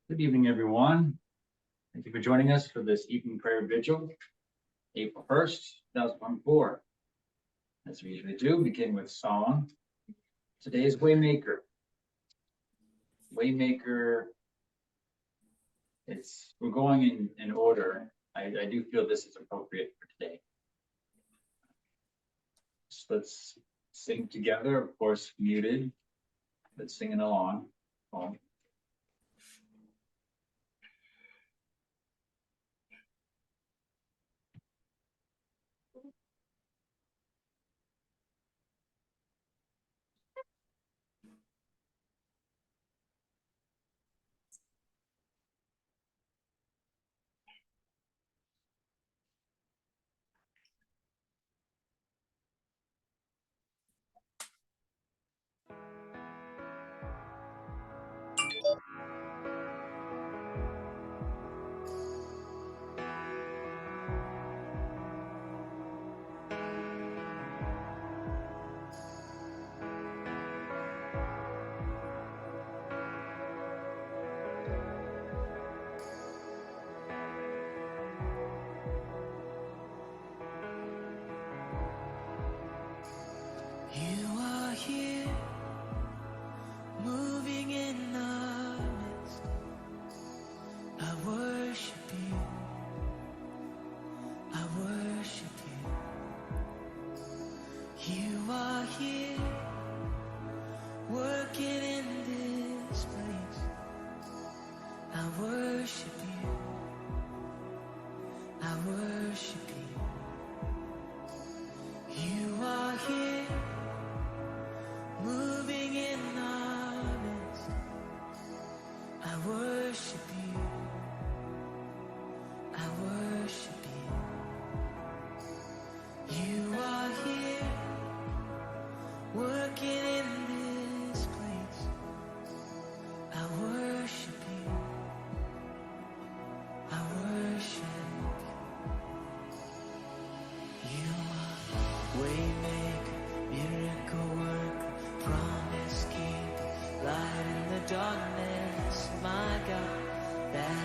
Good evening, everyone. Thank you for joining us for this evening prayer vigil, April 1st, 2024. As we usually do, begin with song. Today's Waymaker. Waymaker, we're going in order. I do feel this is appropriate for today. So let's sing together, of course, muted, but singing along. You are here, moving in our midst. I worship you. I worship you. You are here, working in this place. I worship you. I worship you. You are here, moving in our midst. I worship you. I worship you. You are here, working in this place. I worship you. I worship you. You are waymaker, miracle worker, promise keeper, light in the darkness, my God, that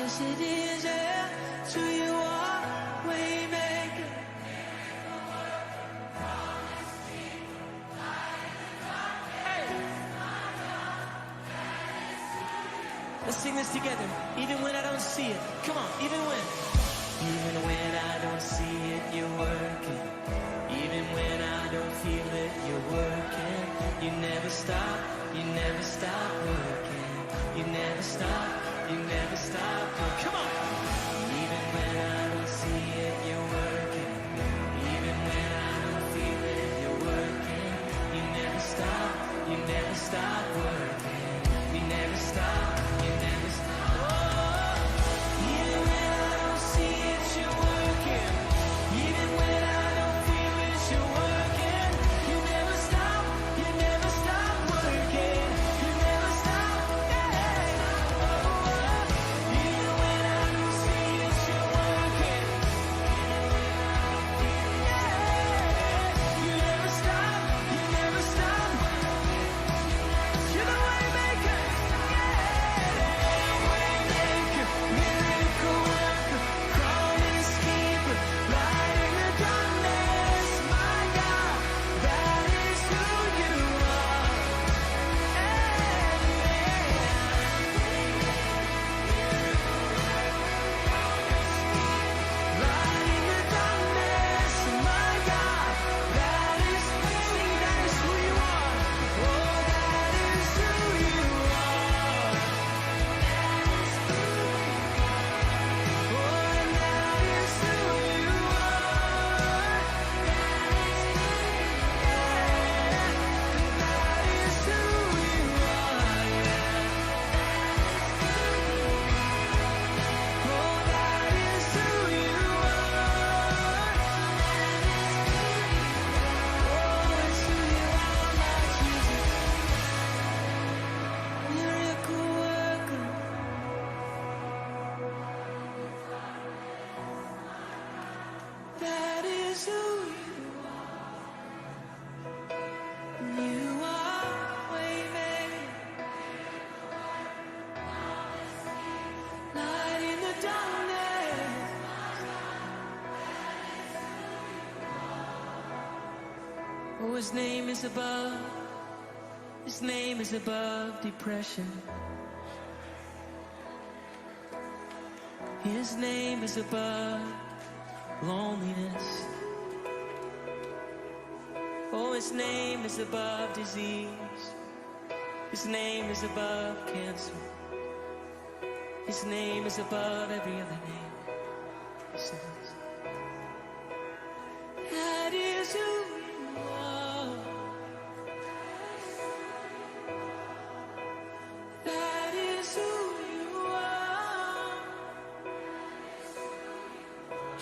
Yes, it is, yeah. It's who you are, Waymaker. Let's sing this together, even when I don't see it. Come on, even when I don't see it, you're working. Even when I don't feel it, you're working. You never stop working. You never stop working. Come on. Even when I don't see it, you're working. Even when I don't feel it, you're working. You never stop working. You never stop. Even when I don't see it, you're working. Even when I don't feel it, you're working. You never stop working. You never stop, yeah. Even when I don't see it, you're working. You never stop. You're the way maker, Waymaker, miracle worker, promise keeper, light in the darkness, my God, that is who you are. Light in the darkness, my God, that is who you are. Oh, that is who you are. Oh, and that is who you are. That is who you are. Oh, that is who you are. Oh, it's who you are, my Jesus. Miracle worker. That is who you are, Waymaker, light in the darkness. Oh, his name is above depression. His name is above loneliness. Oh, his name is above disease. His name is above cancer. His name is above every other name. Listen to this. That is who you are. That is who you are.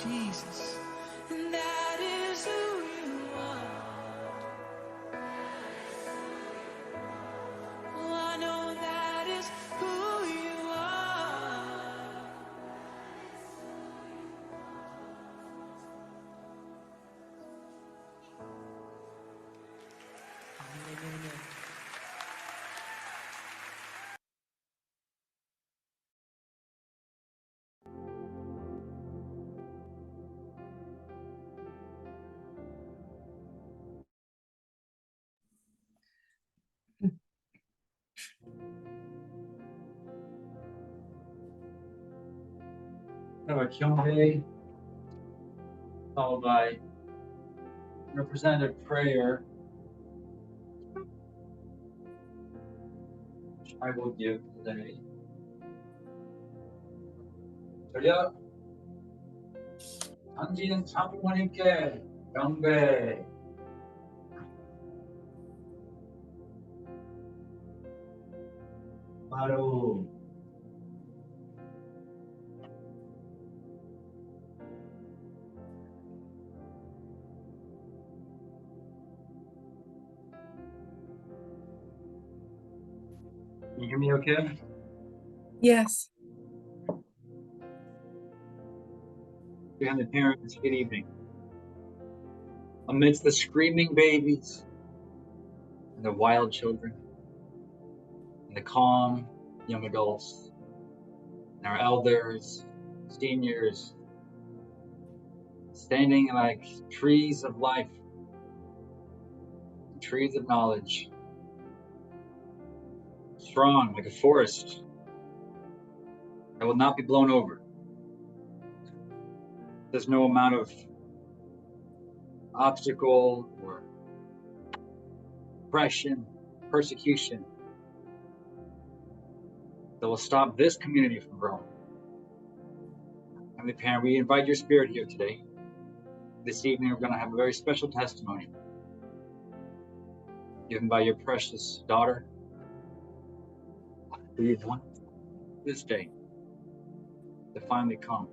Jesus. And that is who you are. Oh, I know that is who you are. Amen, amen. Have a Kyombe, followed by representative prayer, which I will give today. 저려 당진 사부모님께 경배. 바로 Can you hear me okay? Yes. Behind the parents, good evening. Amidst the screaming babies and the wild children and the calm young adults, and our elders, seniors, standing like trees of life, trees of knowledge, strong like a forest that will not be blown over. There's no amount of obstacle or oppression, persecution that will stop this community from growing. Heavenly Parent, we invite your spirit here today. This evening, we're going to have a very special testimony given by your precious daughter, who you've wanted this day to finally come.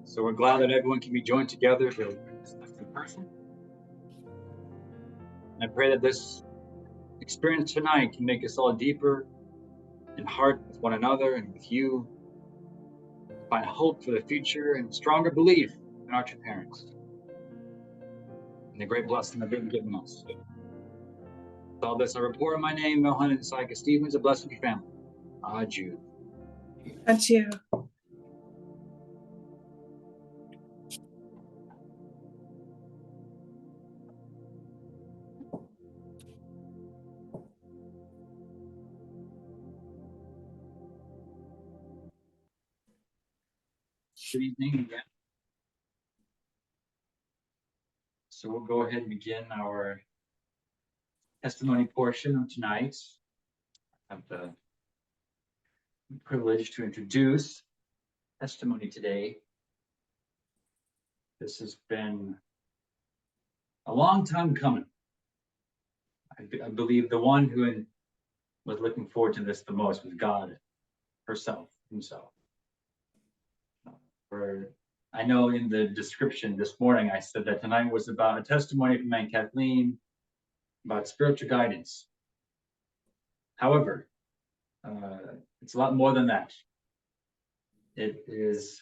So we're glad that everyone can be joined together to witness this in person. And I pray that this experience tonight can make us all deeper in heart with one another and with you, find hope for the future and stronger belief in our two parents and the great blessing that they've given us. With all this, I report in my name, Mohan and Saika Stevens, a blessing to your family. Adieu. Adieu. Good evening again. So we'll go ahead and begin our testimony portion of tonight. I have the privilege to introduce testimony today. This has been a long time coming. I believe the one who was looking forward to this the most was God himself. I know in the description this morning, I said that tonight was about a testimony from Aunt Kathleen about spiritual guidance. However, it's a lot more than that. It is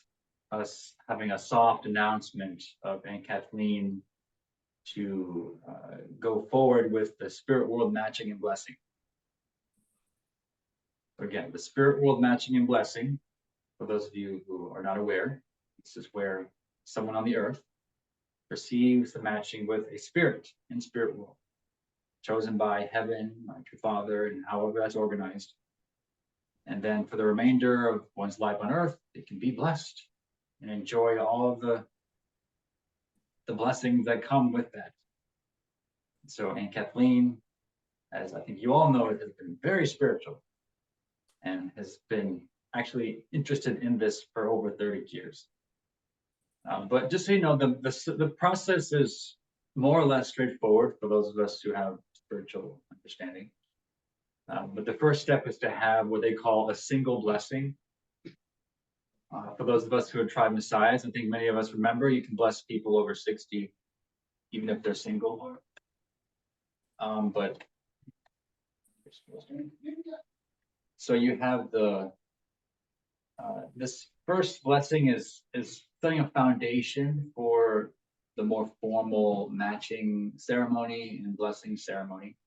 us having a soft announcement of Aunt Kathleen to go forward with the spirit world matching and blessing. Again, the spirit world matching and blessing, for those of you who are not aware, this is where someone on the earth receives the matching with a spirit in spirit world, chosen by heaven, like your Father, and however that's organized. And then for the remainder of one's life on earth, they can be blessed and enjoy all of the blessings that come with that. So Aunt Kathleen, as I think you all know, has been very spiritual and has been actually interested in this for over 30 years. But just so you know, the process is more or less straightforward for those of us who have spiritual understanding. But the first step is to have what they call a single blessing. For those of us who have tried Messiahs, I think many of us remember you can bless people over 60, even if they're single. But so you have this first blessing is setting a foundation for the more formal matching ceremony and blessing ceremony.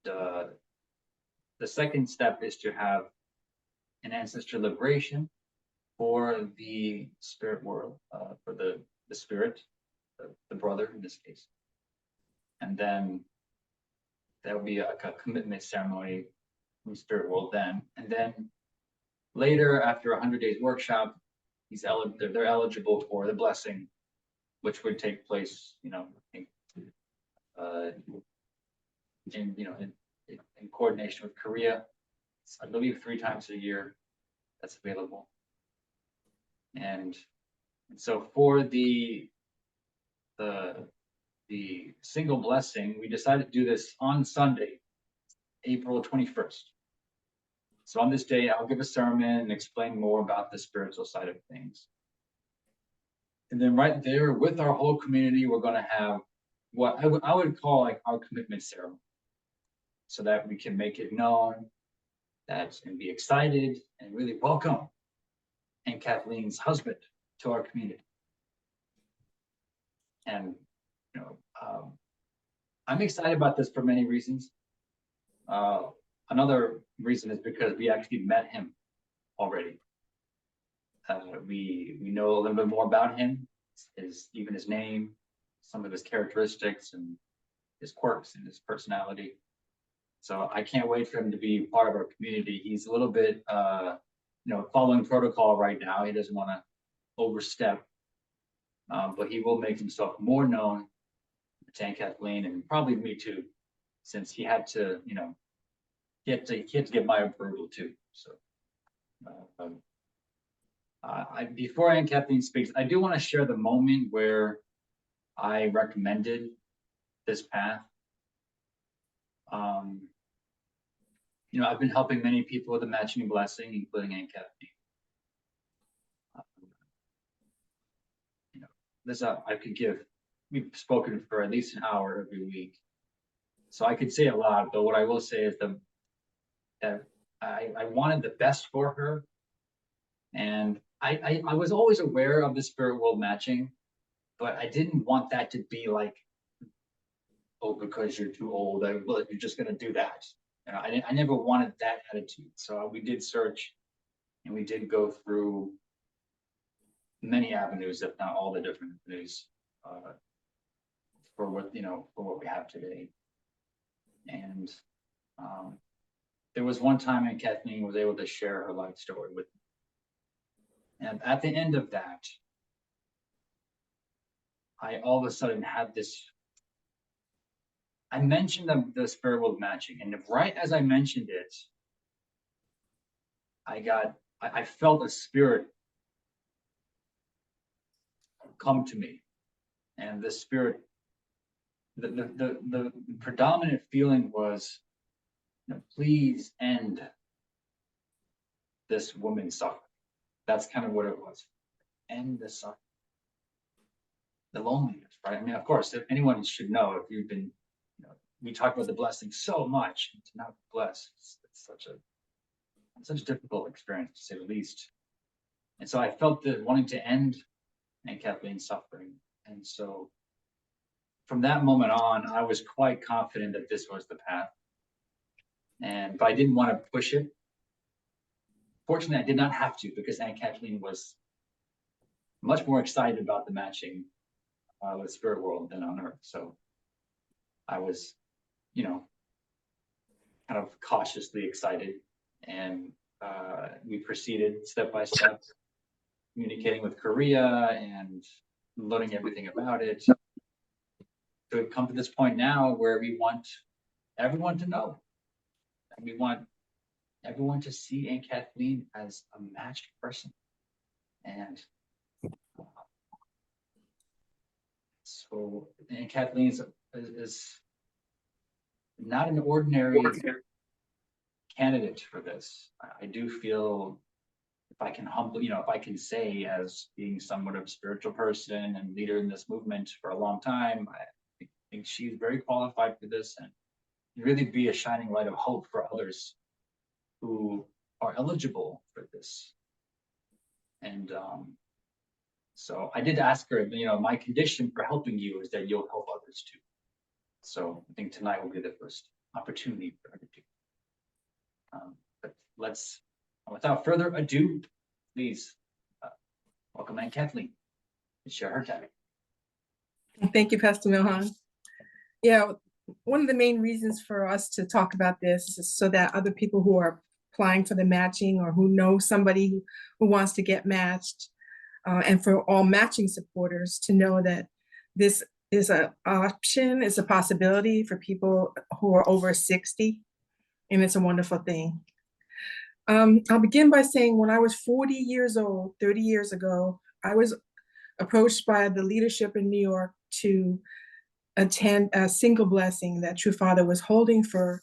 The second step is to have an ancestor liberation for the spirit world, for the spirit, the brother in this case. And then there will be a commitment ceremony from the spirit world then. And then later, after 100 days workshop, they're eligible for the blessing, which would take place, in coordination with Korea. I believe 3 times a year that's available. And so for the single blessing, we decided to do this on Sunday, April 21st. So on this day, I'll give a sermon and explain more about the spiritual side of things. And then right there with our whole community, we're going to have what I would call like our commitment ceremony, so that we can make it known that and be excited and really welcome Aunt Kathleen's husband to our community. And I'm excited about this for many reasons. Another reason is because we actually met him already. We know a little bit more about him, even his name, some of his characteristics and his quirks and his personality. So I can't wait for him to be part of our community. He's a little bit, following protocol right now. He doesn't want to overstep, but he will make himself more known to Aunt Kathleen and probably me too, since he had to, he had to get my approval too. So, before Aunt Kathleen speaks, I do want to share the moment where I recommended this path. I've been helping many people with the matching blessing, including Aunt Kathleen. We've spoken for at least an hour every week. So I could say a lot, but what I will say is that I wanted the best for her. And I was always aware of the spirit world matching, but I didn't want that to be like, oh, because you're too old, you're just gonna do that. I never wanted that attitude. So we did search and we did go through many avenues, if not all the different avenues, for what we have today. And there was one time when Kathleen was able to share her life story with me. And at the end of that, I all of a sudden had this, I mentioned the spirit world matching, and right as I mentioned it, I felt a spirit come to me. And the spirit, the predominant feeling was, please end this woman's suffering. That's kind of what it was. End the suffering. The loneliness, right? I mean, of course, if anyone should know, if you've been, we talk about the blessing so much, to not be blessed, it's such a difficult experience, to say the least. And so I felt that wanting to end Aunt Kathleen's suffering. And so from that moment on, I was quite confident that this was the path. But I didn't want to push it. Fortunately, I did not have to, because Aunt Kathleen was much more excited about the matching with spirit world than on earth. So I was, kind of cautiously excited, and we proceeded step by step, communicating with Korea and learning everything about it. So we've come to this point now where we want everyone to know, and we want everyone to see Aunt Kathleen as a matched person. And so Aunt Kathleen is not an ordinary candidate for this. I do feel, if I can if I can say, as being somewhat of a spiritual person and leader in this movement for a long time, I think she's very qualified for this, and really be a shining light of hope for others who are eligible for this. And so I did ask her, my condition for helping you is that you'll help others too. So I think tonight will be the first opportunity for her to do. But let's, without further ado, please welcome Aunt Kathleen and share her topic. Thank you, Pastor Milhan. Yeah, one of the main reasons for us to talk about this is so that other people who are applying for the matching, or who know somebody who wants to get matched, and for all matching supporters to know that this is an option, is a possibility for people who are over 60, and it's a wonderful thing. I'll begin by saying, when I was 40 years old, 30 years ago, I was approached by the leadership in New York to attend a single blessing that True Father was holding for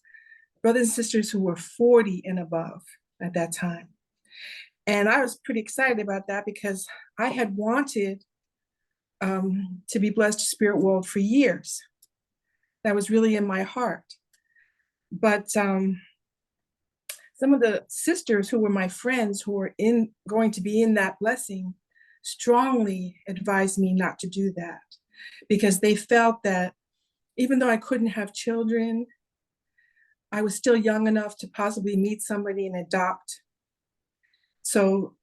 brothers and sisters who were 40 and above at that time. And I was pretty excited about that, because I had wanted to be blessed to spirit world for years. That was really in my heart. But some of the sisters who were my friends, who were going to be in that blessing, strongly advised me not to do that, because they felt that even though I couldn't have children, I was still young enough to possibly meet somebody and adopt. So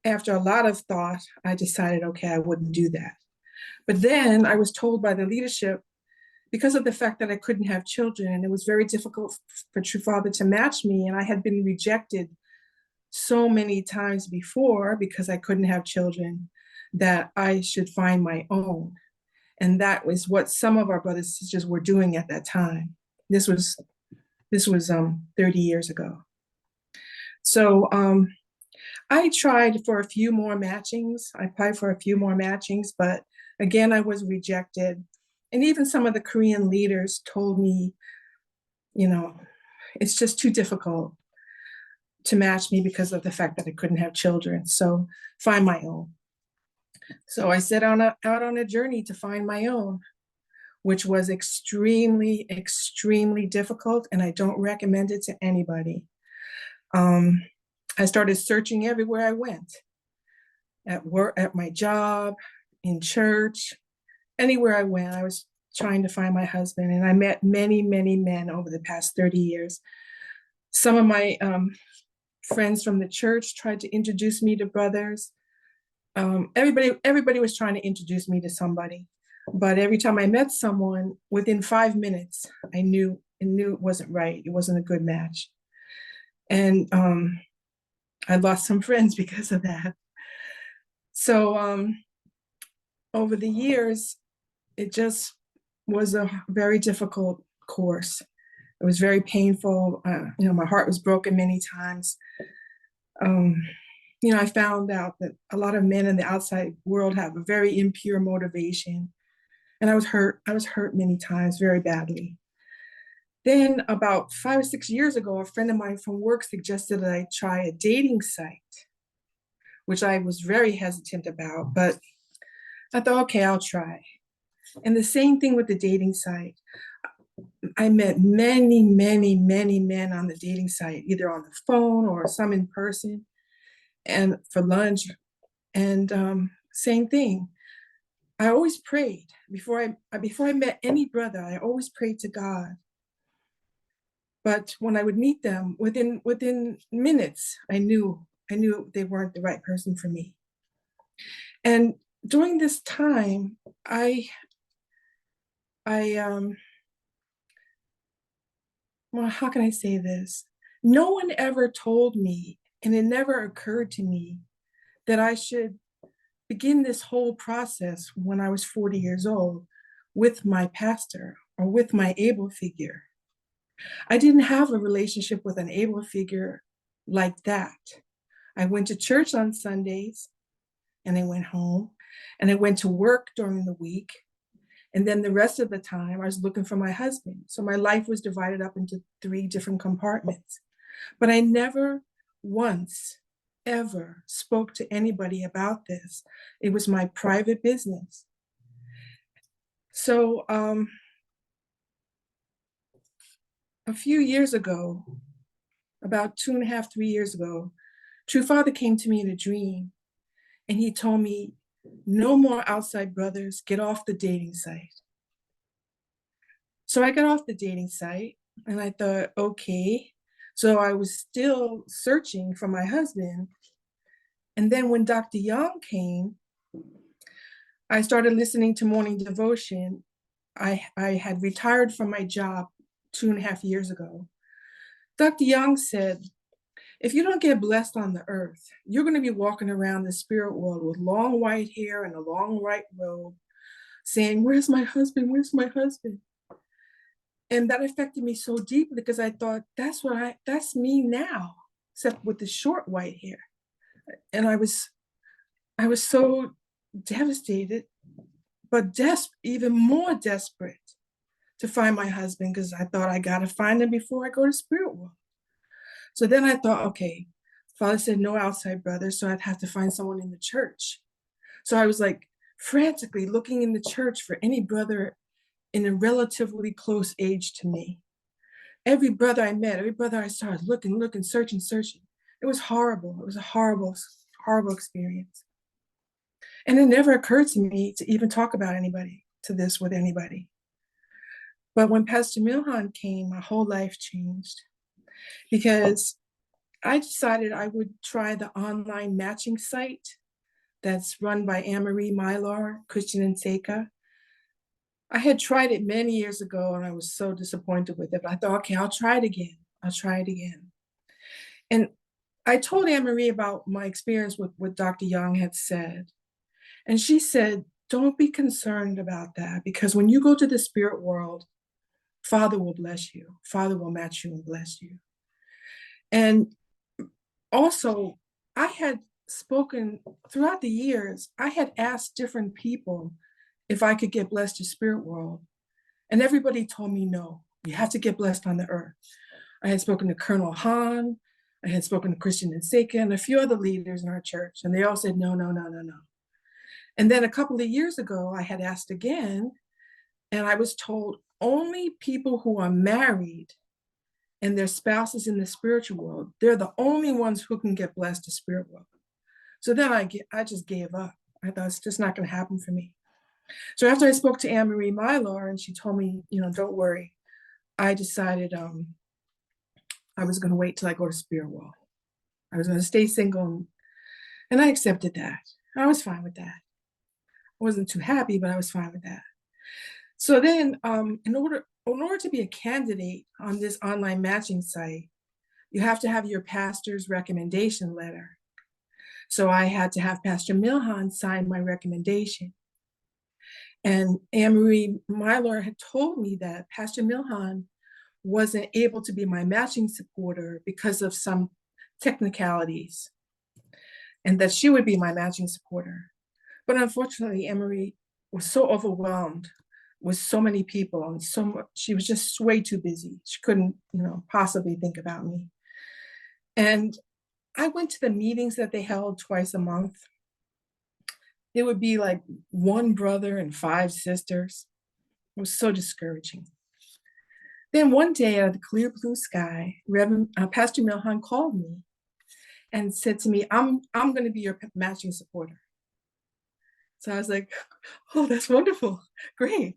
after a lot of thought, I decided, okay, I wouldn't do that. But then I was told by the leadership, because of the fact that I couldn't have children, and it was very difficult for True Father to match me, and I had been rejected so many times before because I couldn't have children, that I should find my own. And that was what some of our brothers and sisters were doing at that time. This was 30 years ago. So I tried for a few more matchings. I applied for a few more matchings, but again, I was rejected. And even some of the Korean leaders told me, it's just too difficult to match me because of the fact that I couldn't have children. So find my own. So I set out on a journey to find my own, which was extremely, extremely difficult, and I don't recommend it to anybody. I started searching everywhere I went, at work, at my job, in church, anywhere I went. I was trying to find my husband, and I met many, many men over the past 30 years. Some of my friends from the church tried to introduce me to brothers. Everybody was trying to introduce me to somebody, but every time I met someone, within 5 minutes, I knew it wasn't right. It wasn't a good match. And I lost some friends because of that. So over the years, it just was a very difficult course. It was very painful. My heart was broken many times. I found out that a lot of men in the outside world have a very impure motivation. And I was hurt many times, very badly. Then about 5 or 6 years ago, a friend of mine from work suggested that I try a dating site, which I was very hesitant about, but I thought, okay, I'll try. And the same thing with the dating site. I met many, many, many men on the dating site, either on the phone or some in person and for lunch. And same thing. I always prayed before I met any brother. I always prayed to God. But when I would meet them, within minutes, I knew they weren't the right person for me. And during this time, well, how can I say this? No one ever told me, and it never occurred to me that I should begin this whole process when I was 40 years old with my pastor or with my able figure. I didn't have a relationship with an able figure like that. I went to church on Sundays and I went home, and I went to work during the week. And then the rest of the time I was looking for my husband. So my life was divided up into 3 different compartments. But I never once ever spoke to anybody about this. It was my private business. So a few years ago, about 2.5, 3 years ago, True Father came to me in a dream, and he told me, no more outside brothers, get off the dating site. So I got off the dating site, and I thought, okay. So I was still searching for my husband. And then when Dr. Young came, I started listening to morning devotion. I had retired from my job 2.5 years ago. Dr. Young said, if you don't get blessed on the earth, you're going to be walking around the spirit world with long white hair and a long white robe, saying, where's my husband? Where's my husband? And that affected me so deeply because I thought, that's me now, except with the short white hair. And I was so devastated, but even more desperate to find my husband, because I thought I got to find him before I go to spirit world. So then I thought, okay, Father said no outside brothers, so I'd have to find someone in the church. So I was like frantically looking in the church for any brother in a relatively close age to me. Every brother I met, every brother I saw, looking, searching. It was horrible. It was a horrible, horrible experience. And it never occurred to me to even talk about this with anybody. But when Pastor Milhan came, my whole life changed because I decided I would try the online matching site that's run by Anne-Marie Mylar, Christian and Seika. I had tried it many years ago and I was so disappointed with it. But I thought, okay, I'll try it again. I'll try it again. And I told Anne-Marie about my experience with what Dr. Young had said. And she said, don't be concerned about that because when you go to the spirit world, Father will bless you. Father will match you and bless you. And also, I had spoken throughout the years, I had asked different people if I could get blessed to spirit world. And everybody told me no, you have to get blessed on the earth. I had spoken to Colonel Hahn, I had spoken to Christian and Seika and a few other leaders in our church, and they all said no, no, no, no, no. And then a couple of years ago, I had asked again, and I was told only people who are married and their spouses in the spiritual world, they're the only ones who can get blessed to spirit world. So then I just gave up. I thought it's just not going to happen for me. So after I spoke to Anne-Marie Mylar and she told me, don't worry, I decided I was going to wait till I go to spirit world. I was going to stay single, and I accepted that. I was fine with that. I wasn't too happy, but I was fine with that. So then, in order to be a candidate on this online matching site, you have to have your pastor's recommendation letter. So I had to have Pastor Milhan sign my recommendation. And Anne-Marie Mylar had told me that Pastor Milhan wasn't able to be my matching supporter because of some technicalities, and that she would be my matching supporter. But unfortunately, Anne-Marie was so overwhelmed with so many people and so much, she was just way too busy. She couldn't, possibly think about me. And I went to the meetings that they held twice a month. It would be like one brother and 5 sisters. It was so discouraging. Then one day out of the clear blue sky, Pastor Milhan called me and said to me, I'm going to be your matching supporter. So I was like, oh, that's wonderful. Great.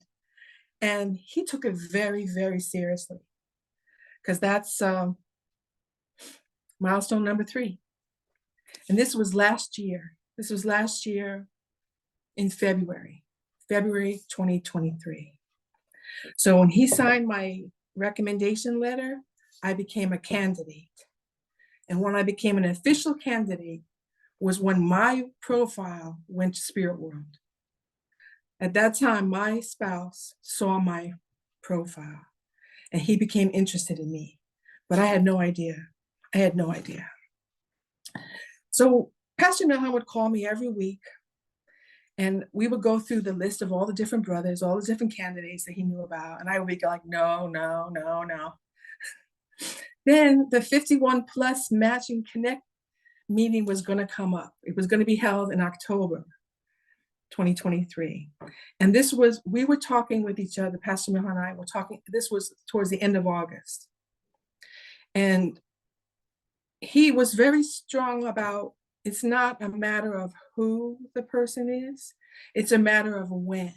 And he took it very, very seriously because that's milestone number 3. And this was last year. This was last year in February 2023. So when he signed my recommendation letter, I became a candidate. And when I became an official candidate was when my profile went to Spirit World. At that time, my spouse saw my profile and he became interested in me, but I had no idea. I had no idea. So Pastor Milhan would call me every week and we would go through the list of all the different brothers, all the different candidates that he knew about. And I would be like, no, no, no, no. Then the 51 plus matching connect meeting was going to come up. It was going to be held in October 2023. And we were talking with each other, Pastor Milhan and I were talking, this was towards the end of August. And he was very strong about, it's not a matter of who the person is, it's a matter of when.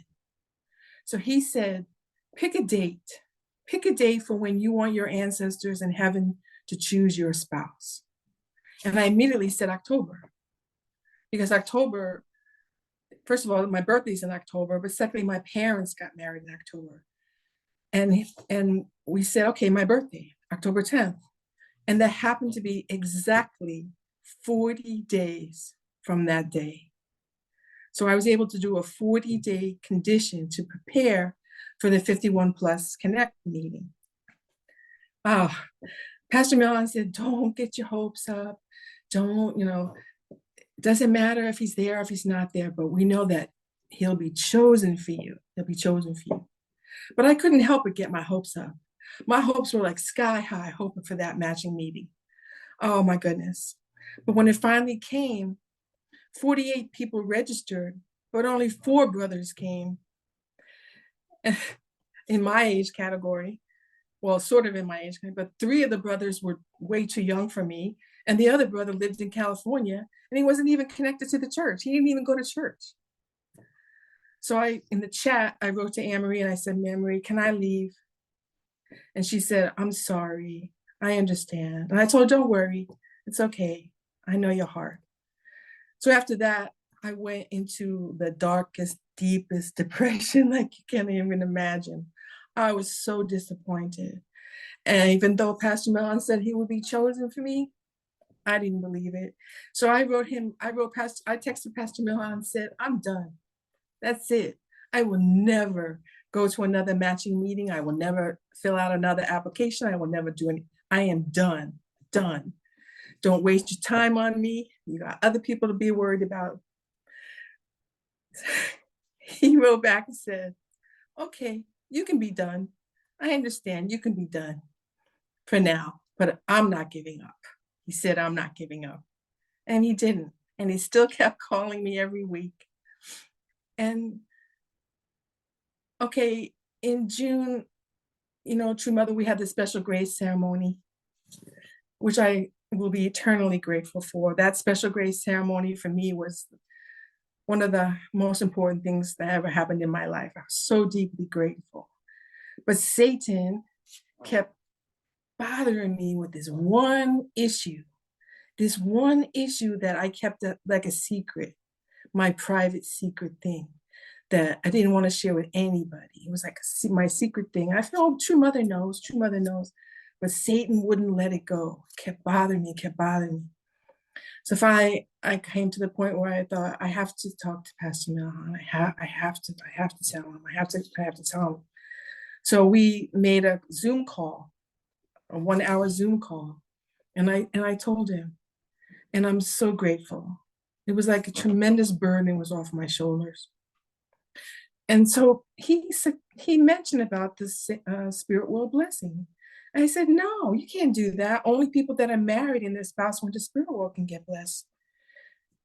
So he said, pick a date for when you want your ancestors in heaven to choose your spouse. And I immediately said October, because October, first of all, my birthday's in October, but secondly, my parents got married in October. And we said, okay, my birthday, October 10th. And that happened to be exactly 40 days from that day. So I was able to do a 40-day condition to prepare for the 51 Plus Connect meeting. Pastor Milhan said, don't get your hopes up. Don't, it doesn't matter if he's there, if he's not there, but we know that he'll be chosen for you. He'll be chosen for you. But I couldn't help but get my hopes up. My hopes were like sky high, hoping for that matching meeting. Oh my goodness. But when it finally came, 48 people registered, but only 4 brothers came in my age category. Well, sort of in my age, but 3 of the brothers were way too young for me. And the other brother lived in California and he wasn't even connected to the church. He didn't even go to church. So in the chat, I wrote to Anne-Marie and I said, Anne-Marie, can I leave? And she said, I'm sorry. I understand. And I told her, don't worry. It's okay. I know your heart. So after that, I went into the darkest, deepest depression like you can't even imagine. I was so disappointed. And even though Pastor Mellon said he would be chosen for me, I didn't believe it. So I texted Pastor Millon and said, I'm done. That's it. I will never go to another matching meeting. I will never fill out another application. I will never do any. I am done. Done. Don't waste your time on me. You got other people to be worried about. He wrote back and said, okay, you can be done. I understand you can be done for now, but I'm not giving up. He said, I'm not giving up. And he didn't. And he still kept calling me every week. And okay, in June, True Mother, we had the special grace ceremony, which I will be eternally grateful for. That special grace ceremony for me was one of the most important things that ever happened in my life. I was so deeply grateful. But Satan kept bothering me with this one issue that I kept like a secret, my private secret thing that I didn't want to share with anybody. It was like my secret thing. I felt True Mother knows, True Mother knows, but Satan wouldn't let it go. It kept bothering me, kept bothering me. So finally, I came to the point where I thought I have to talk to Pastor Milhan. I have to tell him. I have to tell him. So we made a Zoom call, a 1 hour Zoom call, and I told him, and I'm so grateful. It was like a tremendous burden was off my shoulders. And so he mentioned about the spirit world blessing. And I said, no, you can't do that. Only people that are married and their spouse went to spirit world can get blessed.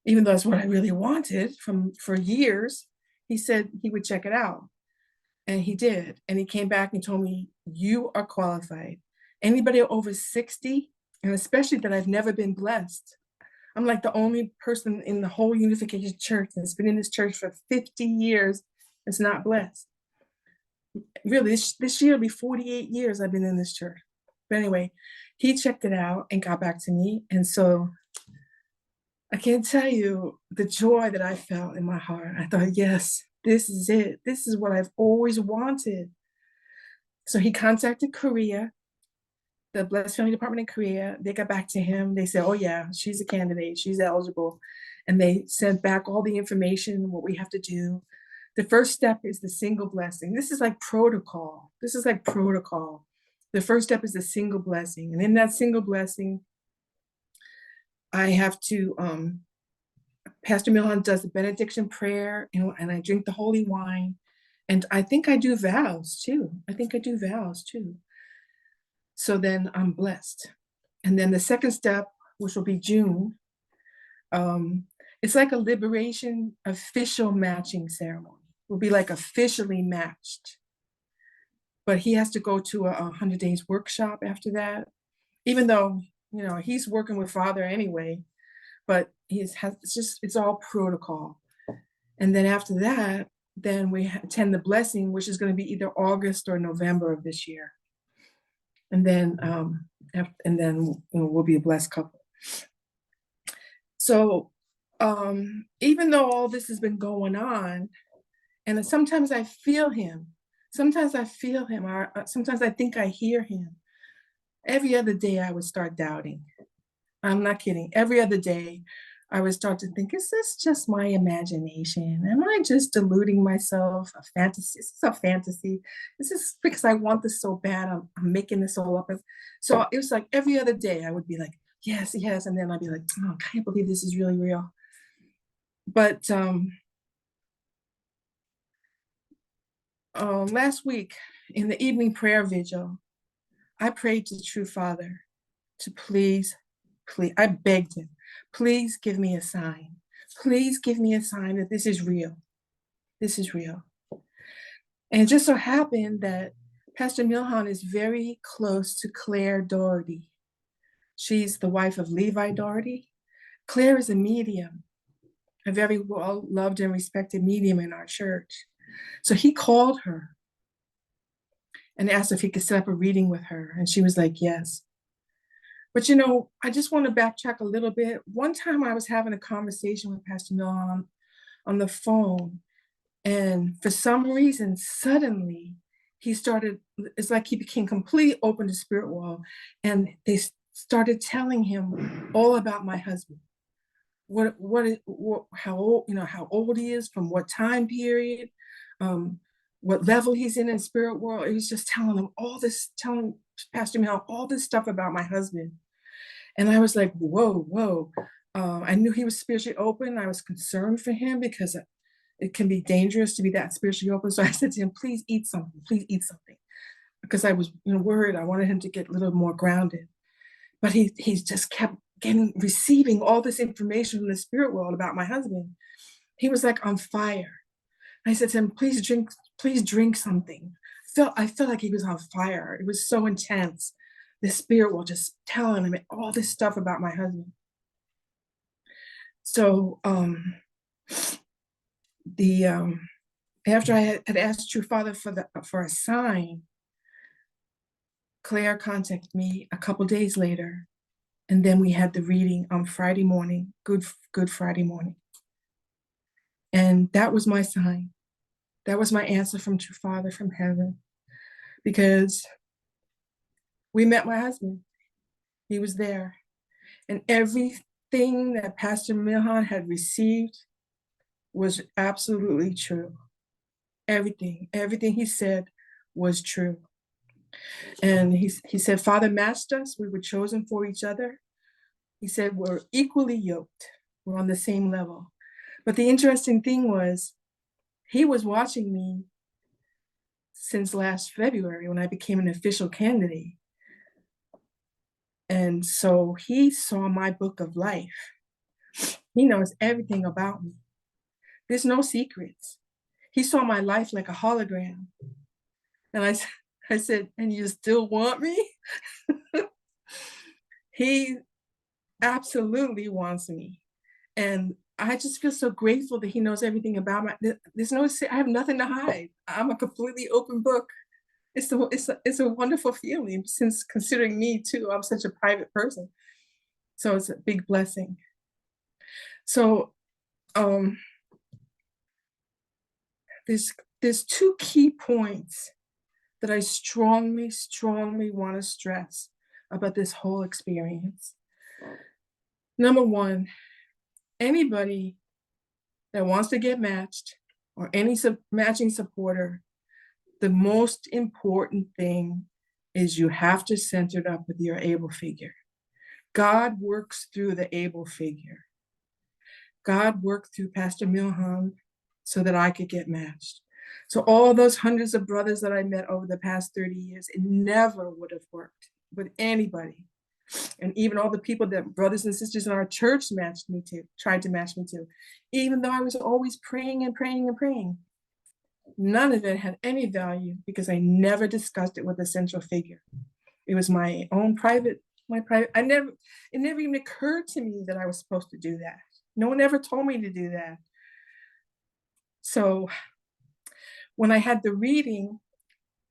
Even though that's what I really wanted for years. He said he would check it out. And he did. And he came back and told me, you are qualified. Anybody over 60, and especially that I've never been blessed. I'm like the only person in the whole Unification Church that's been in this church for 50 years that's not blessed. Really, this year will be 48 years I've been in this church. But anyway, he checked it out and got back to me. And so I can't tell you the joy that I felt in my heart. I thought, yes, this is it. This is what I've always wanted. So he contacted Korea, the Blessed Family Department in Korea. They got back to him. They said, oh yeah, she's a candidate. She's eligible. And they sent back all the information, what we have to do. The first step is the single blessing. This is like protocol. The first step is the single blessing. And in that single blessing, I have to, Pastor Milhan does the benediction prayer, and I drink the holy wine. And I think I do vows too. So then I'm blessed. And then the second step, which will be June, it's like a liberation official matching ceremony. Will be like officially matched. But he has to go to a 100 days workshop after that, even though, he's working with Father anyway, but it's all protocol. And then after that, then we attend the blessing, which is going to be either August or November of this year. And then, we'll be a blessed couple. So even though all this has been going on, and sometimes I feel him, sometimes I think I hear him. Every other day I would start doubting. I'm not kidding. Every other day I would start to think, is this just my imagination? Am I just deluding myself? A fantasy? Is this a fantasy? Is this because I want this so bad? I'm making this all up. So it was like every other day I would be like, yes. And then I'd be like, oh, I can't believe this is really real. But last week in the evening prayer vigil, I prayed to the True Father to please, I begged him, please give me a sign. Please give me a sign that this is real. This is real. And it just so happened that Pastor Milhan is very close to Claire Doherty. She's the wife of Levi Doherty. Claire is a medium, a very well loved and respected medium in our church. So he called her and asked if he could set up a reading with her. And she was like, yes. But, you know, I just want to backtrack a little bit. One time I was having a conversation with Pastor Milhan on the phone. And for some reason, suddenly he started, it's like he became completely open to spirit world. And they started telling him all about my husband. How old, you know, how old he is, from what time period, what level he's in spirit world. He was just telling him all this, telling Pastor Mel all this stuff about my husband. And I was like, whoa, whoa. I knew he was spiritually open. I was concerned for him because it can be dangerous to be that spiritually open. So I said to him, please eat something, please eat something. Because I was, you know, worried. I wanted him to get a little more grounded. But he just kept receiving all this information from the spirit world about my husband. He was like on fire. I said to him, please drink something. I felt like he was on fire. It was so intense. The spirit world just telling him all this stuff about my husband. So after I had asked True Father for a sign, Claire contacted me a couple days later, and then we had the reading on Friday morning, Good Friday morning. And that was my sign. That was my answer from True Father from heaven, because we met my husband. He was there. And everything that Pastor Milhan had received was absolutely true. Everything he said was true. And he said, Father matched us. We were chosen for each other. He said, we're equally yoked. We're on the same level. But the interesting thing was, he was watching me since last February when I became an official candidate. And so he saw my book of life. He knows everything about me. There's no secrets. He saw my life like a hologram. And I said, and you still want me? He absolutely wants me. And I just feel so grateful that he knows everything about I have nothing to hide. I'm a completely open book. It's a wonderful feeling, since considering me too, I'm such a private person. So it's a big blessing. So there's two key points that I strongly want to stress about this whole experience. Number one, anybody that wants to get matched, or any matching supporter, the most important thing is you have to center it up with your able figure. God works through the able figure. God worked through Pastor Milhan so that I could get matched. So all those hundreds of brothers that I met over the past 30 years, it never would have worked with anybody. And even all the people that brothers and sisters in our church tried to match me to, even though I was always praying and praying and praying. None of it had any value because I never discussed it with a central figure. It was my own private, it never even occurred to me that I was supposed to do that. No one ever told me to do that. So when I had the reading,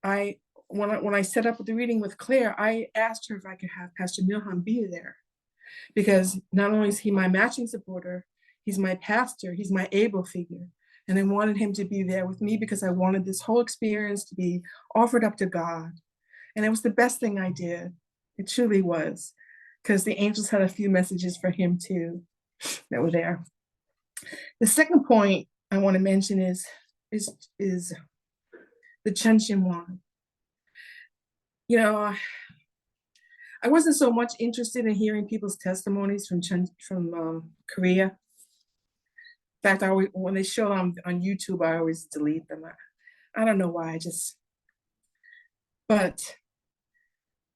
when I set up the reading with Claire, I asked her if I could have Pastor Milhan be there, because not only is he my matching supporter, he's my pastor, he's my able figure. And I wanted him to be there with me because I wanted this whole experience to be offered up to God. And it was the best thing I did. It truly was, because the angels had a few messages for him too that were there. The second point I want to mention is the Chuncheon wand. You know, I wasn't so much interested in hearing people's testimonies from Korea. In fact, when they show them on YouTube, I always delete them. I don't know why, but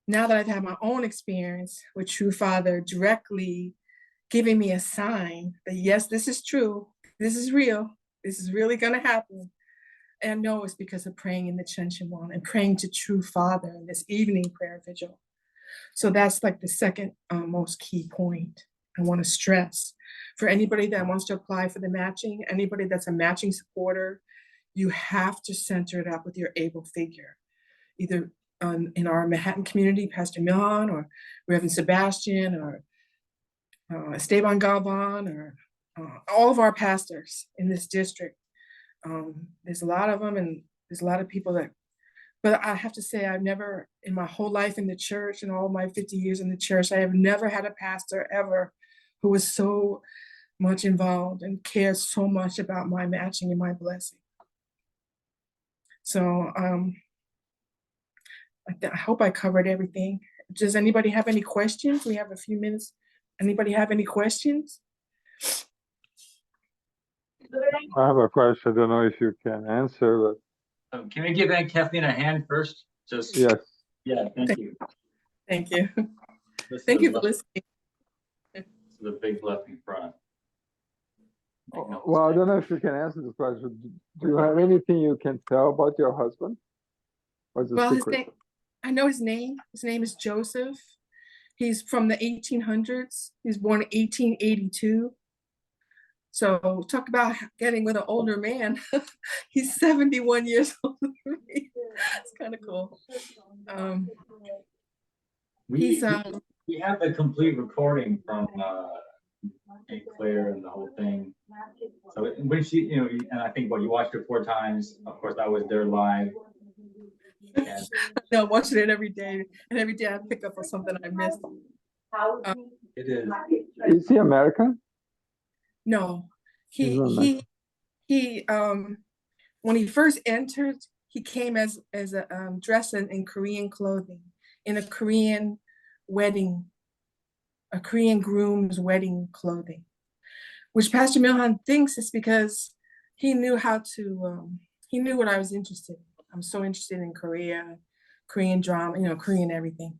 now that I've had my own experience with True Father directly giving me a sign that yes, this is true, this is real, this is really gonna happen. And I know it's because of praying in the Chuncheon wand and praying to True Father in this evening prayer vigil. So that's like the second most key point I want to stress. For anybody that wants to apply for the matching, anybody that's a matching supporter, you have to center it up with your able figure. either in our Manhattan community, Pastor Milhan or Reverend Sebastian or Esteban Galvan or all of our pastors in this district. There's a lot of them, and there's a lot of people that, but I have to say, I've never, in my whole life in the church and all my 50 years in the church, I have never had a pastor ever who was so much involved and cared so much about my matching and my blessing. So I hope I covered everything. Does anybody have any questions? We have a few minutes. Anybody have any questions? I have a question. I don't know if you can answer, Can we give Aunt Kathleen a hand first? Just, but yes. yeah, thank you. Thank you. This Thank is you a for blessing- listening. This is a big blessing for us. Make no Well, I mistake. don't know if you can answer this question. Do you have anything you can tell about your husband? Or is it Well, his secret? name, I know his name. His name is Joseph. He's from the 1800s. He was born in 1882. So talk about getting with an older man. He's 71 years old. It's kind of cool. He's We have the complete recording from Aunt Claire and the whole thing. So when she, you know, and I think what you watched it 4 times. Of course, I was there live. And no, watching it every day, and every day I pick up on something I missed. it is. Is he American? No, He's not he when he first entered, he came as a dressed in Korean clothing, in a Korean wedding, a Korean groom's wedding clothing, which Pastor Milhan thinks is because he knew how to, he knew what I was interested in. I'm so interested in Korea, Korean drama, you know, Korean everything.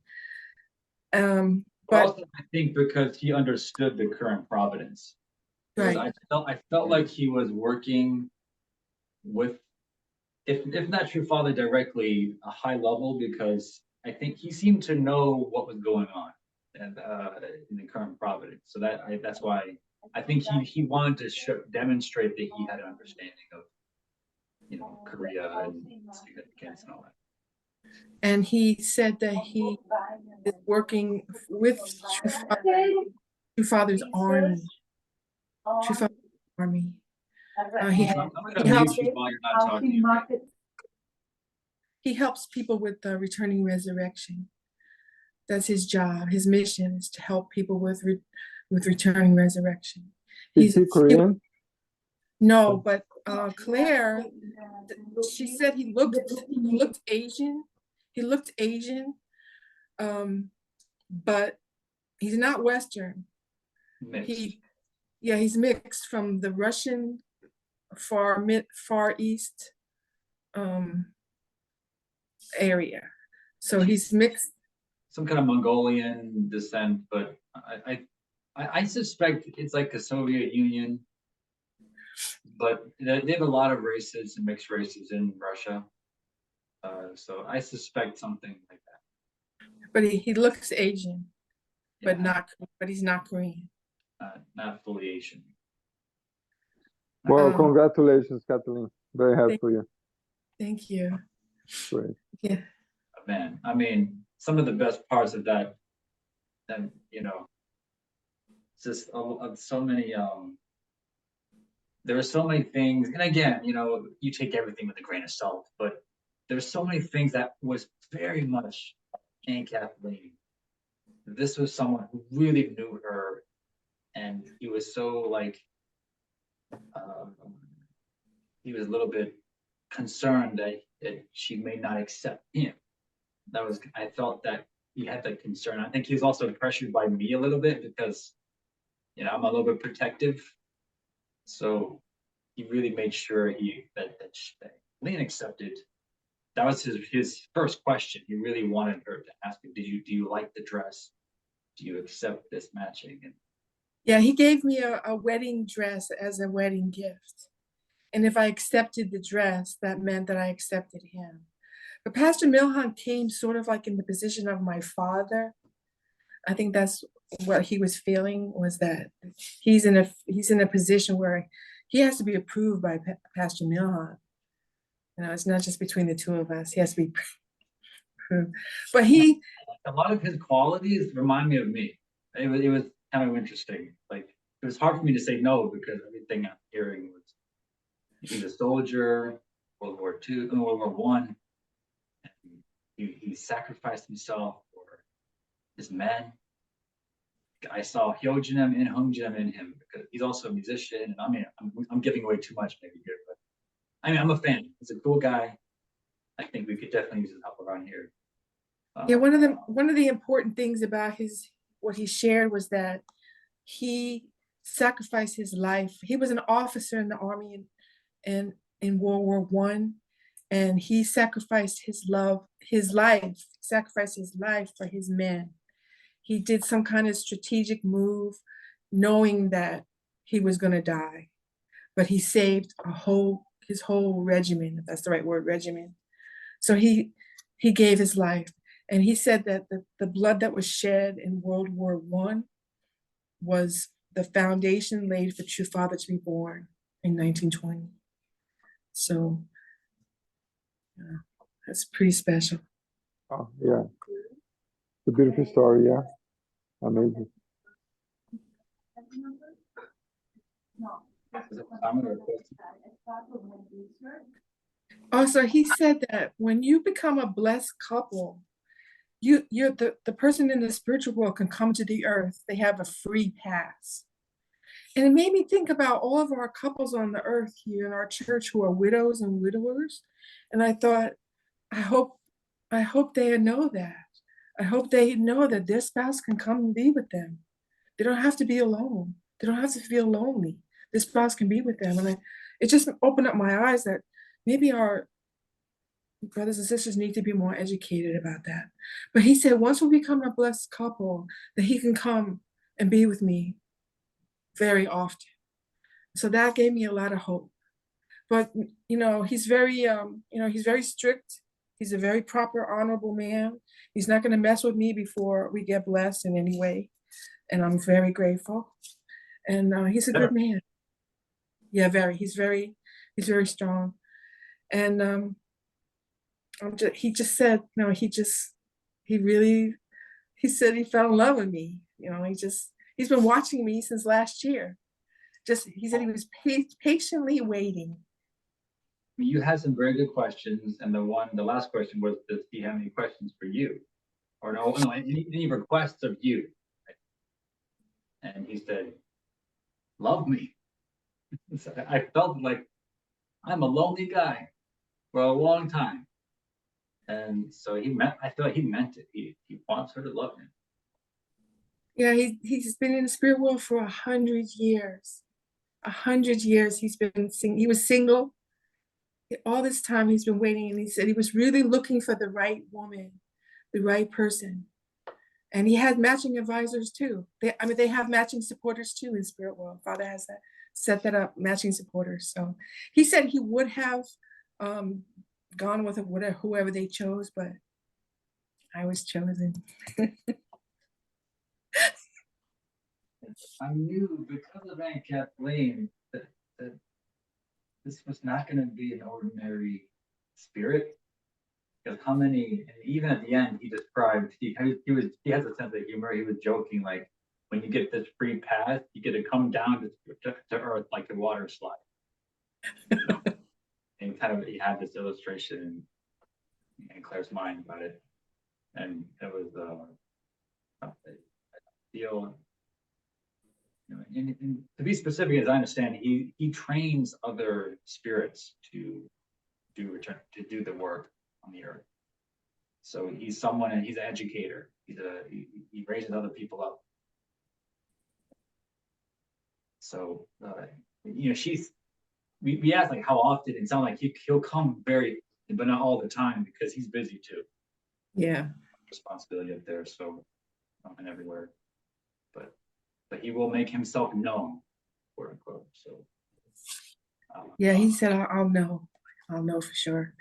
But But also, I think because he understood the current providence. Because right, I felt like he was working with, if not True Father directly, a high level, because I think he seemed to know what was going on and in the current providence. So that's why I think he wanted to demonstrate that he had an understanding of, you know, Korea and significance and all that. and he said that he is working with True Father's army. True Father's army. He I'm gonna he helps, mute you while you're not talking. Okay? he helps people with the returning resurrection. That's his job. His mission is to help people with returning resurrection. Is he Korean? No, but Claire, she said he looked Asian. He looked Asian, but he's not Western. Mixed. He's mixed from the Russian Far East area. So he's mixed. Some kind of Mongolian descent, but I suspect it's like the Soviet Union, but they have a lot of races and mixed races in Russia. So I suspect something like that. But he looks Asian, but Yeah, he's not Korean. not fully Asian. Well, congratulations, Kathleen. Very happy for you. Thank you. Great. Yeah. Man, I mean, some of the best parts of that, and you know, just so many. There are so many things, and again, you know, you take everything with a grain of salt, but there's so many things that was very much Aunt Kathleen. This was someone who really knew her, and he was so like, he was a little bit concerned that she may not accept him. I felt that he had that concern. I think he was also pressured by me a little bit because, you know, I'm a little bit protective. So he really made sure that Lynn accepted. That was his first question. He really wanted her to ask him, do you like the dress? Do you accept this matching? And Yeah, he gave me a wedding dress as a wedding gift. And if I accepted the dress, that meant that I accepted him. But Pastor Milhan came sort of like in the position of my father. I think that's what he was feeling, was that he's in a position where he has to be approved by Pastor Milhan. You know, it's not just between the two of us. He has to be But he, A lot of his qualities remind me of me. It was kind of interesting. Like it was hard for me to say no because everything I'm hearing was he's a soldier, World War II, World War I. And he sacrificed himself for his men. I saw Hyojinem and Hongjem in him because he's also a musician. And I mean, I'm giving away too much maybe here, but I mean, I'm a fan. He's a cool guy. I think we could definitely use his help around here. yeah, one of the important things about what he shared was that he sacrificed his life. He was an officer in the army in World War One, and he sacrificed sacrificed his life for his men. He did some kind of strategic move, knowing that he was going to die, but he saved his whole regiment, if that's the right word, regiment. So he gave his life, and he said that the blood that was shed in World War One was the foundation laid for True Father to be born in 1920. So that's pretty special. Oh, yeah. It's a beautiful story, yeah. Amazing. Is it common or a question? Also, he said that when you become a blessed couple, you're the person in the spiritual world can come to the earth. They have a free pass. And it made me think about all of our couples on the earth here in our church who are widows and widowers. And I thought, I hope they know that. I hope they know that their spouse can come and be with them. They don't have to be alone. They don't have to feel lonely. Their spouse can be with them. And it just opened up my eyes that maybe our brothers and sisters need to be more educated about that. But he said, once we become a blessed couple, that he can come and be with me very often. So that gave me a lot of hope. But he's very he's very strict. He's a very proper, honorable man. He's not going to mess with me before we get blessed in any way. And I'm very grateful. And he's a good man. Yeah, he's very strong. And he just said, he said he fell in love with me. He's been watching me since last year. He said he was patiently waiting. You had some very good questions, and the last question was, does he have any questions for you, or no, any requests of you? And he said, "Love me." So I felt like I'm a lonely guy for a long time, and so I feel like he meant it. He wants her to love him. Yeah, he's been in the spirit world for 100 years. 100 years he was single. All this time he's been waiting, and he said he was really looking for the right woman, the right person. And he had matching advisors too. They have matching supporters too in spirit world. Father has set that up, matching supporters. So he said he would have gone with whoever they chose, but I was chosen. I knew because of Aunt Kathleen that this was not going to be an ordinary spirit. Because how many, and even at the end, he described he has a sense of humor. He was joking like, when you get this free pass, you get to come down to earth like a water slide. And he had this illustration in Claire's mind about it, and it was I feel. And to be specific, as I understand, he trains other spirits to do the work on the earth. So he's an educator. He raises other people up. So we asked like how often. It sounds like he'll come but not all the time because he's busy too. Yeah. Responsibility up there, so and everywhere. But he will make himself known, quote unquote. So yeah, he said, I'll know for sure.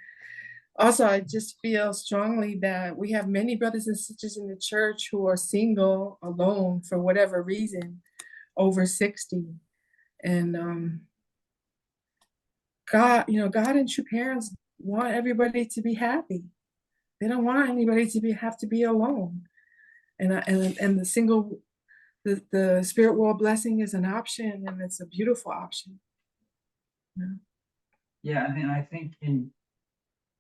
Also, I just feel strongly that we have many brothers and sisters in the church who are single, alone, for whatever reason, over 60. And God and true parents want everybody to be happy. They don't want anybody to have to be alone. And the spirit world blessing is an option, and it's a beautiful option. Yeah, I think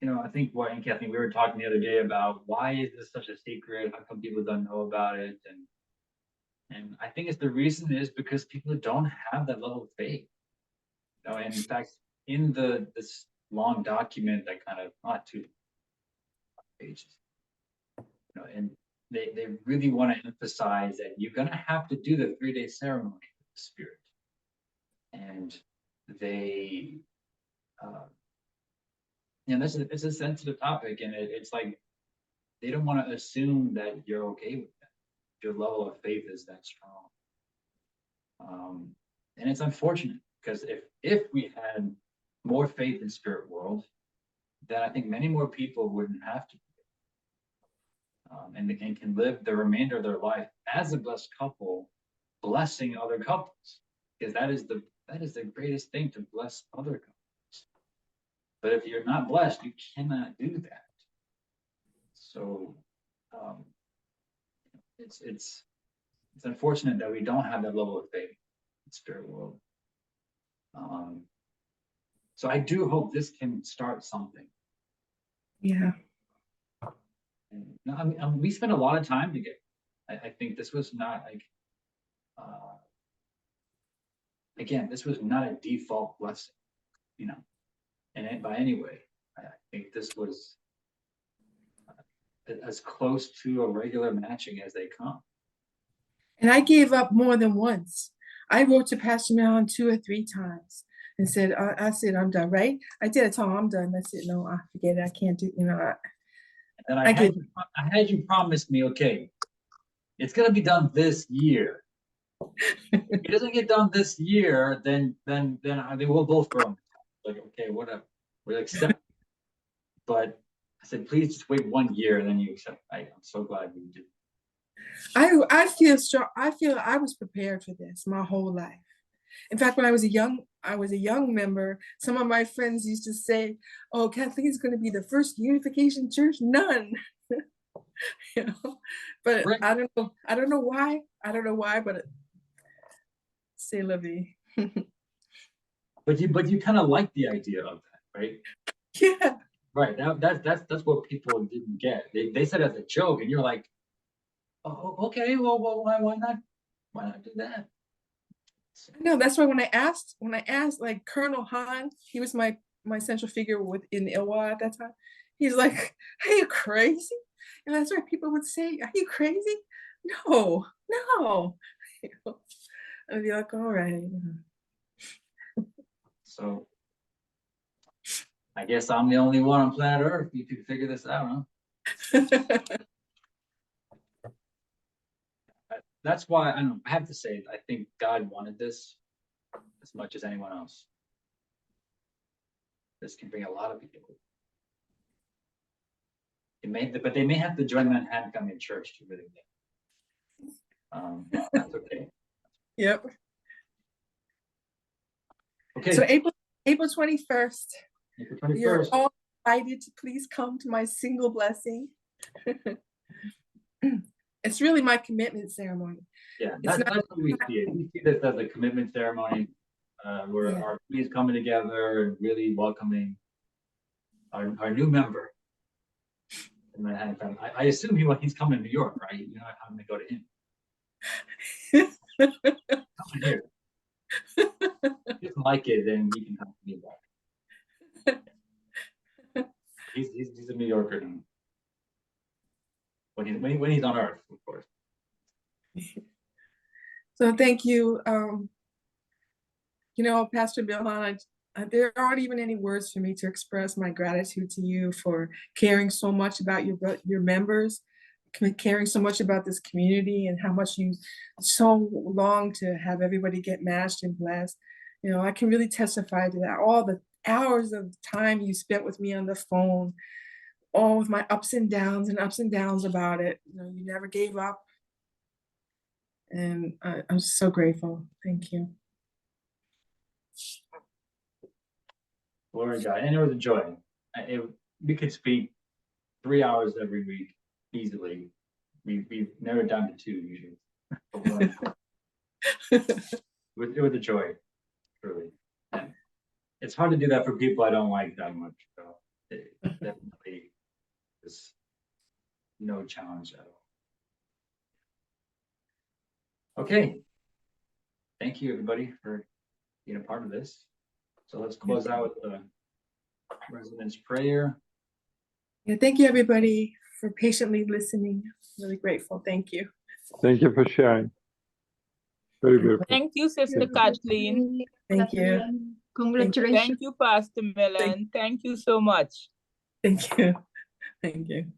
I think what, and Kathleen, we were talking the other day about why is this such a secret? How come people don't know about it? And I think it's the reason is because people don't have that level of faith. And in fact, in this long document that kind of not 2 pages, and they really want to emphasize that you're gonna have to do the 3-day ceremony with the spirit. And they it's a sensitive topic, and it's like they don't want to assume that you're okay with that. Your level of faith is that strong. And it's unfortunate because if we had more faith in spirit world, then I think many more people wouldn't have to. And they can live the remainder of their life as a blessed couple, blessing other couples, because that is the greatest thing, to bless other couples. But if you're not blessed, you cannot do that. So it's unfortunate that we don't have that level of faith in spirit world. So I do hope this can start something. Yeah. And, I mean, we spent a lot of time together. I think this was not like, again, this was not a default blessing, and by any way. I think this was as close to a regular matching as they come. And I gave up more than once. I wrote to Pastor Mellon 2 or 3 times and said, I said, I'm done, right? I did. I told him I'm done. I said, no, I forget it. I can't do, And I had you promise me, okay, it's gonna be done this year. If it doesn't get done this year, then we'll both grow. Like, okay, whatever. We'll accept. But I said, please just wait 1 year and then you accept. I'm so glad you did. I feel strong. I feel I was prepared for this my whole life. In fact, when I was a young member, some of my friends used to say, "Oh, Kathleen's going to be the first Unification Church nun." But Right. I don't know. I don't know why. But c'est la vie. But you kind of like the idea of that, right? Yeah. Right. That's what people didn't get. They said it as a joke, and you're like, oh, okay, well, why not do that? No, that's why when I asked like Colonel Han, he was my central figure in Ilwa at that time. He's like, "Are you crazy?" And that's why people would say, "Are you crazy?" No. I'd be like, "All right." So I guess I'm the only one on planet Earth who could figure this out, huh? That's why I have to say, I think God wanted this as much as anyone else. This can bring a lot of people. But they may have to join Manhattan County Church to really get. That's okay. Yep. Okay. So April 21st, April 21st. you're all invited to please come to my single blessing. It's really my commitment ceremony. Yeah, that's what we see it. We see this as a commitment ceremony, where our community is coming together and really welcoming our new member in Manhattan County. I assume he's coming to New York, right? You're not having to go to him. Come here. If he doesn't like it, then he can come to me back. He's a New Yorker now. When he's on Earth, of course. So thank you. Pastor Bilhan, there aren't even any words for me to express my gratitude to you for caring so much about your members, caring so much about this community, and how much you so long to have everybody get matched and blessed. I can really testify to that. All the hours of time you spent with me on the phone, all with my ups and downs about it. You never gave up. And I'm so grateful. Thank you. Glory to God. And it was a joy. We could speak 3 hours every week easily. We've narrowed down to 2 usually. With a joy, truly. And it's hard to do that for people I don't like that much. So it definitely is no challenge at all. Okay. Thank you, everybody, for being a part of this. So let's close out with the residents' prayer. Yeah, thank you, everybody, for patiently listening. Really grateful. Thank you. Thank you for sharing. Very beautiful. Thank you, Sister Kathleen. Thank you. Congratulations. Thank you, Pastor Millen. Thank you so much. Thank you. Thank you.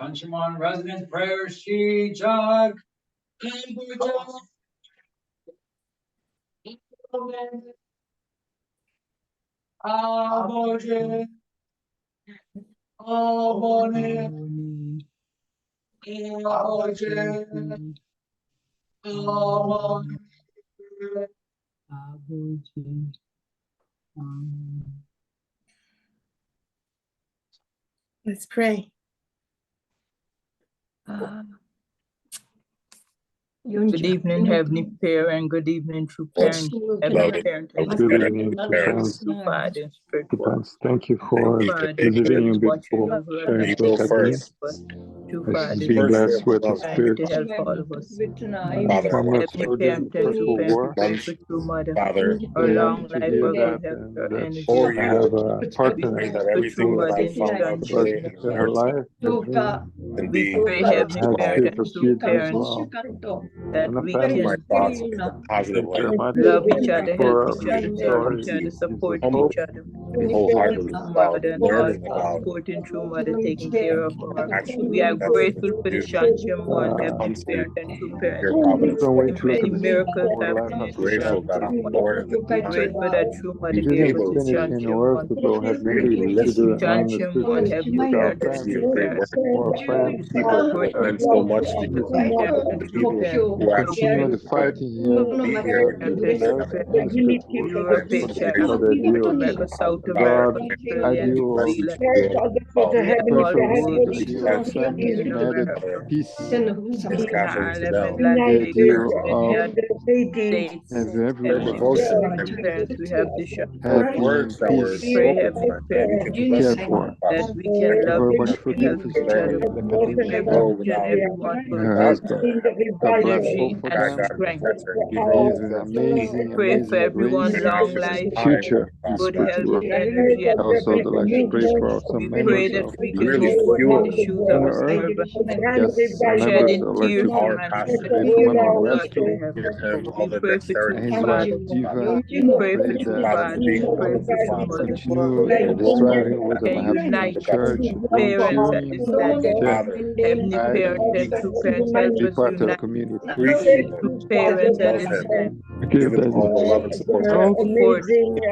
Tanchimon residents' prayer, she jog. Aboje. Abone. Aboje. Abone. Let's pray. Good evening, Heavenly Parent. Good evening, true parent. Heavenly Parent, Good evening, parents. true Father, and spiritual. Parents, thank you for Father, visiting your watching beautiful over us, sharing space Kathleen. true This Father, is being blessed with the trying spirit. to help all of us. Former Heavenly soldier, Parent, and true for parent, war. pray for true mother. Father, Our Very long happy to life, hear our good that health, and our that energy. she for have you, a We partner pray that for everything true that mother I and his found out blessed grandchildren. today in her life. can We be pray, Heavenly Has Parent, spiritual and true seeds as parents, well. that And a we family. my can thoughts in a positive Thank you very light. much. love each Thank you other, help for each other, reading serve stories. each other, Gives us support hope. each other. And wholeheartedly True about mother and all learning about supporting true mother, taking care of our. actually We are that's grateful for the you Shantim one, Heavenly constantly Parent, and true parents. your providence. Don't wait And to look many at the miracles what life happening has in to the say. Grateful that I'm born in the We country grateful that true mother You gave didn't us able the finish in Shantim words one. to go. Have to maybe to listen do another Shantim one, speaking Heavenly with our Parent, to and see true your family great parents. work. or friends. People who have Support meant so much to Heavenly you, Father. Parent, and The true people parents. who actually Continue the fight could here be True here parent, in and in true America. parents. It's good to Europe, I'm so Asia, for grateful the deal. America, South God, America, Australia, and ideal New of Zealand. We have pray all for the the world ideal of family in united America, peace. It's casting Ireland, down. Las The Vegas, ideal the of United States, having Their everyone devotion Heavenly and Parents. We have the the happy Shantim. and words that were peace Pray, spoken Heavenly tonight that we Parents, can and bless cared each for. other, Father. that we Thank can you love very each much other, for help giving us each other. joy, We pray Kathleen, for Go each and without every one and for her without husband. them. God bless energy both of and God, them. God, strength. protect her. He is an For amazing, Pray for amazing everyone grace many long righteous life, times, future Father good God. health, spiritual. energy, and Also, the like prosperity. pray for some We pray members that of we the can Really be foot in the fuel shoes of a inner earth. servant, Yes, some members shedding would like tears to to our man pastor. pray for Mama blood to Modesto heaven. Give him all We the pray for and true dexterity his to wife father. work, Father. Diva. We pray for Pray true that Father, for father. being We a pray wonderful for true Father. mother. continue striving with them, Can have them in unite church, being parents and tuned, descendants, to Father, heavenly guide, parents and true parents. Help be us part of the unite community. appreciate true him, parents and love him, descendants. Give give him them all the love and support that Go forth he pray in the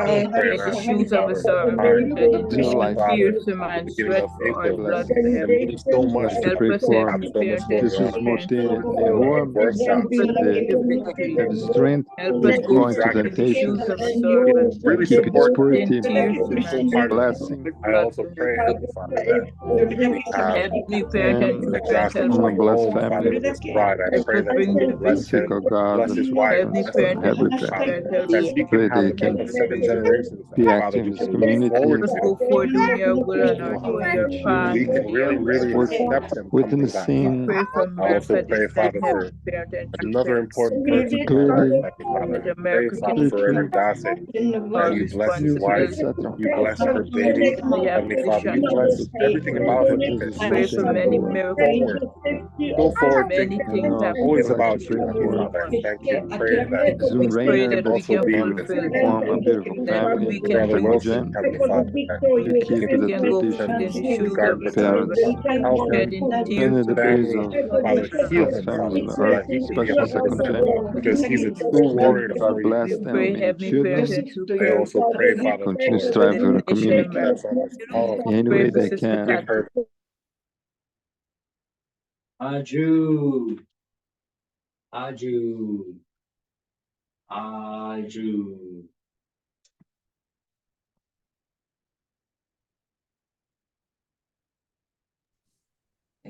around him, shoes of a Father. servant, Time, shedding new life Father, tears to the man, beginning sweat of for our April blood for blessings. and heaven. means so much Like to Help pray us, for have heavenly so much parents and going true Jesus on. parents, Mote go forth. Nehum, Help Workshops, us that to they see the victory. have the strength Help to us group to go into step in the exactly. shoes of a temptations servant, and Really keep it support them. shedding spirited, tears to Be man, wholehearted. sweat blessing. for I blood also for pray, heaven. Heavenly Father, that we have Heavenly parent and And true parents, help us bless home, Father, family, with his bride. I help pray us that bring you the would bless sick victory. him, of God, bless the his wife, Heavenly bless his parent and children, true everything. Father, parents, help that us she can Pray have they the gift can of to seven bring the generations. be Father, active we in this can look community, forward Help us to go forth doing your will and know our how doing to your path we tune, can in the really, earth. really work accept him within the coming back, We Father. same pray for I also America this pray, time, Father, Heavenly for parent and true another parents. important person in his life, clearly, Heavenly Father. That I pray, America can Father, for quickly, Reverend Gossett, our that you bless his wife, responsibility. etc. you bless her baby, We have Heavenly the Father, you Shantima. bless everything about him because Jesus Pray he's for Mountain many Lord, miracles. forward, go forward Many thinking things I'd always happening like in to about the you, pray Heavenly for Father. I thank you and praise that Zoom We pray Rainer that that we also can be can with fulfill, form a beautiful that family we with can Brother bring the Wilson, Imogen Heavenly victory. Father, that to keep We the can go and forth in traditions, the shoes God of a protect servant, parents, him, help him, shedding tears many of to the man, days family, of blood Father, for heal God's heaven. him, families Father, on the so earth, that he can be a especially wonderful second Cover gen, son, because he's a true that warrior God for you. bless We them with pray, many Heavenly Parent children, and true I parents, also pray, Father, continue to for for strive this for the nation, Sister community America. that's on this call. any Pray way for they Sister can. Give Kat. her Aju, Aju, Aju.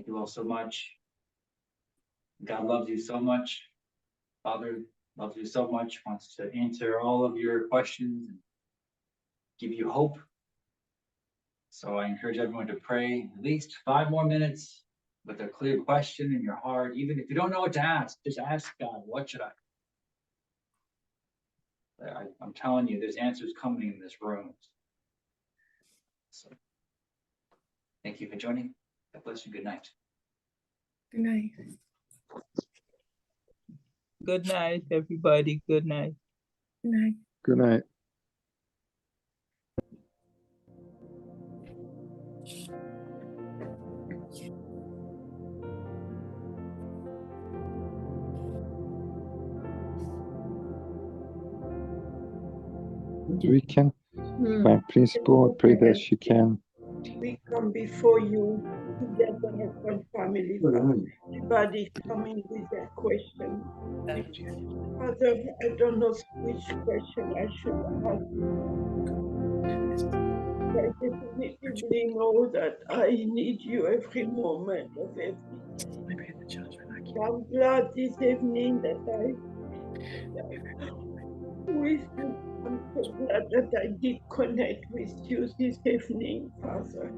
Thank you all so much. God loves you so much. Father loves you so much, wants to answer all of your questions and give you hope. So I encourage everyone to pray at least 5 more minutes with a clear question in your heart. Even if you don't know what to ask, just ask God, what should I? I'm telling you, there's answers coming in this room. So thank you for joining. God bless you. Good night. Good night. Good night, everybody. Good night. Good night. Good night. We can, by principle, pray that she can. We come before you together as one family. Everybody's coming with their question. Father, I don't know which question I should ask. I definitively know that I need you every moment of every day. I'm glad this evening that I'm so glad that I did connect with you this evening, Father.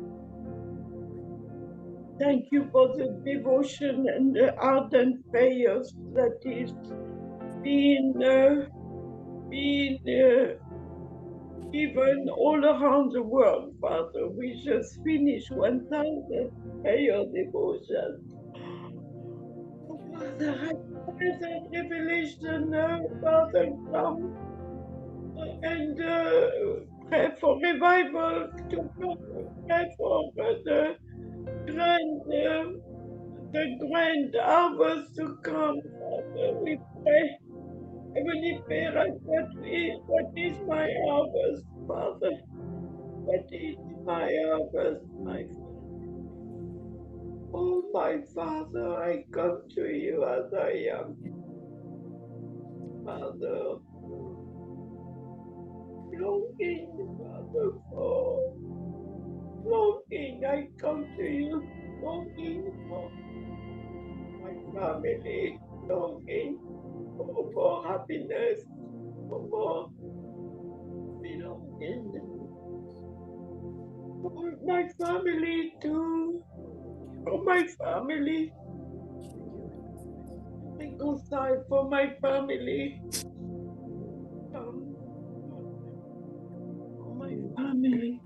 Thank you for the devotion and the ardent prayers that is being given all around the world, Father. We just finished 1,000 prayer devotions. Oh, Father, I pray that revelation, Father, come and pray for revival to come, pray for the grand harvest to come, Father. We pray, Heavenly Parent, what is my harvest, Father? What is my harvest, my Father? Oh, my Father, I come to you as I am, Father. Longing, Father, for longing, I come to you, longing for my family, longing for more happiness, for more belonging, for my family too, for my family, reconcile for my family, for my family.